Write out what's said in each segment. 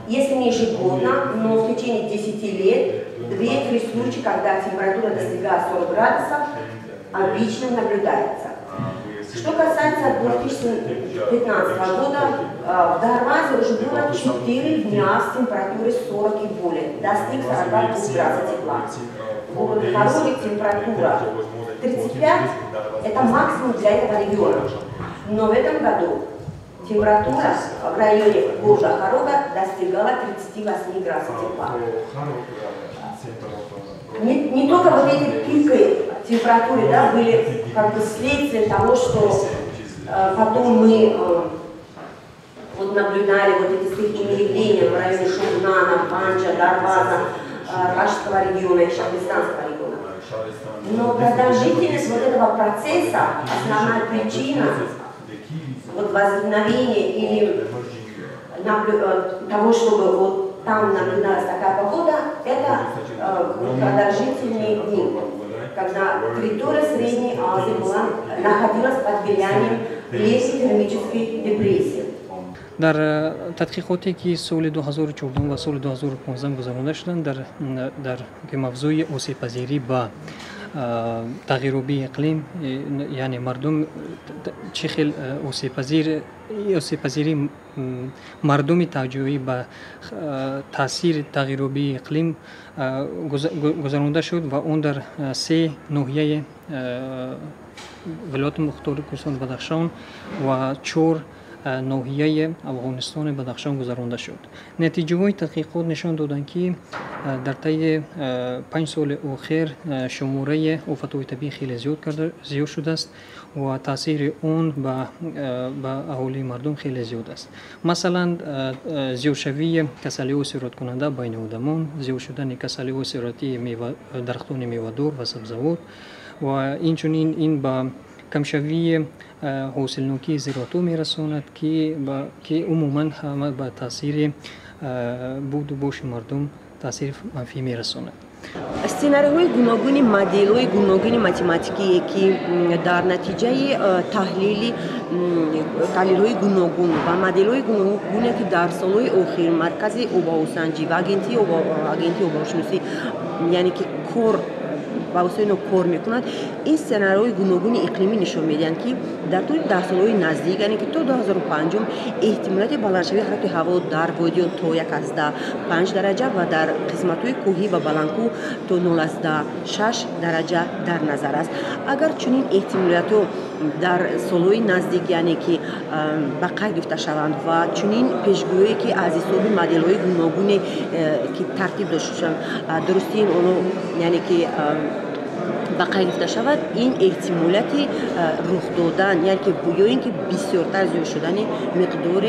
если не ежегодно, но в течение 10 лет 2-3 случая, когда температура достигает 40 градусов, обычно наблюдается. Что касается 2015 года, в Дарвазе уже было 4 дня с температурой 40 и более, достиг 42 градусов тепла. В городе Хароге температура 35 – это максимум для этого региона. Но в этом году температура в районе города Харога достигала 38 градусов тепла. Не только вот эти пики температуры, да, были как бы следствием того, что потом мы вот наблюдали вот эти стихийные явления в районе Шурнана, Панча, Дарваза, Рашского региона и Шахристанского региона. Но продолжительность вот этого процесса, основная причина вот возникновения или того, чтобы вот там наблюдалась такая погода, это продолжительные дни, когда территория Средней Азии находилась под влиянием легкой термической депрессии. در تحقیقاتی که سال 2014 و سال 2015 گذرانده شدند در موضوع آسیب‌پذیری با تغییرآبی اقلیم، یعنی مردم چه خیلی آسیب‌پذیری مردم توجهی به تاثیر تغییرآبی اقلیم گذرانده شد و اون در 3 ناحیه ولایت مختار کردستان بدخشان و 4 ناحیه افغانستان بدخشان گذرانده شد. نتیجه های تحقیقات نشان دادند که در طی 5 سال اخیر شماره آفت‌های طبیعی خیلی زیاد شده است و تاثیر اون به اهالی مردم خیلی زیاد است. مثلا زیادشوی کسری سیرات کننده بین آدمان، زیاد شدن کسری سیراتی درختان میوه‌دار و سبزیجات و اینچنین این با کمشوی حاصلنوکی زراعت‌ها میرساند که عموما همه به تاثیر بود و باش مردم تاثیر منفی میرساند. سناریوهای گوناگون مدل‌های گوناگون متماتیکی که در نتیجه تحلیل‌های گوناگون و مدل‌های گوناگون که در سال‌های اخیر مرکز آب‌سنجی و آگنتی آب‌شناسی یعنی که با وسایل کار میکنند، این سناریوهای گوناگون اقلیمی نشون میدهند که در طول 10 سال‌های نزدیک یعنی که تا 2005 احتمالات بلندشوی حرکت هوا در وادی تا 1.5 درجه و در قسمت‌های کوهی و بلندکوه تا 0.6 درجه در نظر است. اگر چنین احتمالات در سال‌های نزدیک یعنی که به قید گرفته شوند و چنین پیشگویی که از حساب مدل‌های گوناگون که ترتیب داشته شدند درستی اونو یعنی که به قید گرفته شود، این احتمالات رخ دادن یعنی که بویایی که بسیارتر زیاد شدن مقدار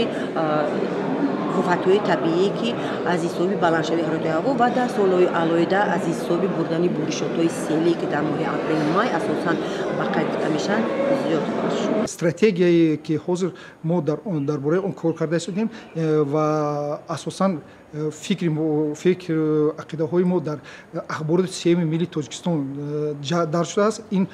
آفت‌های طبیعی که از حساب بلندشوی حرارت هوا و در سال‌های علایده از حساب بردن بورشات‌های سیلی که در ماه اپریل مای اساساً به قید گرفته میشن زیاد شد. استراتژیایی که حاضر ما درباره اون کار کرده هستیم و اساساً فکر عقیده های ما در اخبارات سیمی ملی تاجیکستان در شده است. این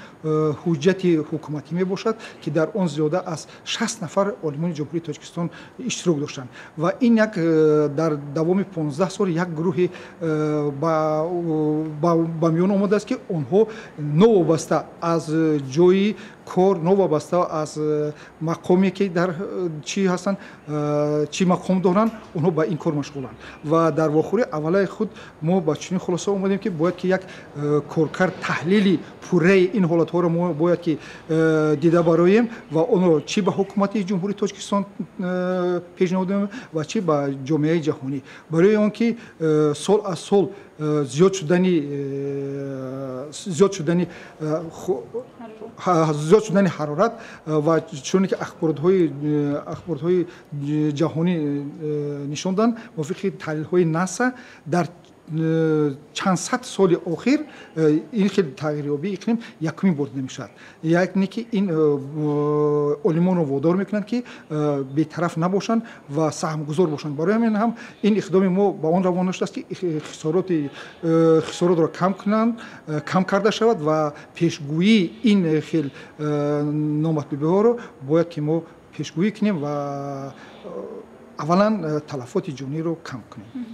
حجت حکومتی می باشد که در آن زیاده از 60 نفر عالمان جمهوری تاجیکستان اشتراک داشتند و این یک در دوام 15 سال یک گروه با میان آمده است که آنها نوابسته از جای کار، نوابسته از مقامی که در چی هستند، چی مقام دارند، اونها با این کار مشغولند و در واقع اولای خود ما با چنین خلاصه اومدیم که باید که یک کارکرد تحلیلی پوره این حالت ها رو ما باید که دیده برایم و اونو چی به حکومت جمهوری تاجیکستان پیشنهاد و چی به جامعه جهانی برای اون که سال از سال زیاد شدن حرارت و چون که اخبارهای جهانی نشوندن موافق تحلیل های ناسا در چند صد سال اخیر این خیلی تغییرآبی اقلیم یکمی برده نمیشد. یعنی که این عالمان رو وادار میکنند که بی‌طرف نباشند و سهمگذار باشند. برای همین هم این اقدام ما با آن روان شده است که خسارات را کم کرده شود و پیشگویی این خیلی نامطلوبی ها رو باید که ما پیشگویی کنیم و اولا تلفات جانی رو کم کنیم.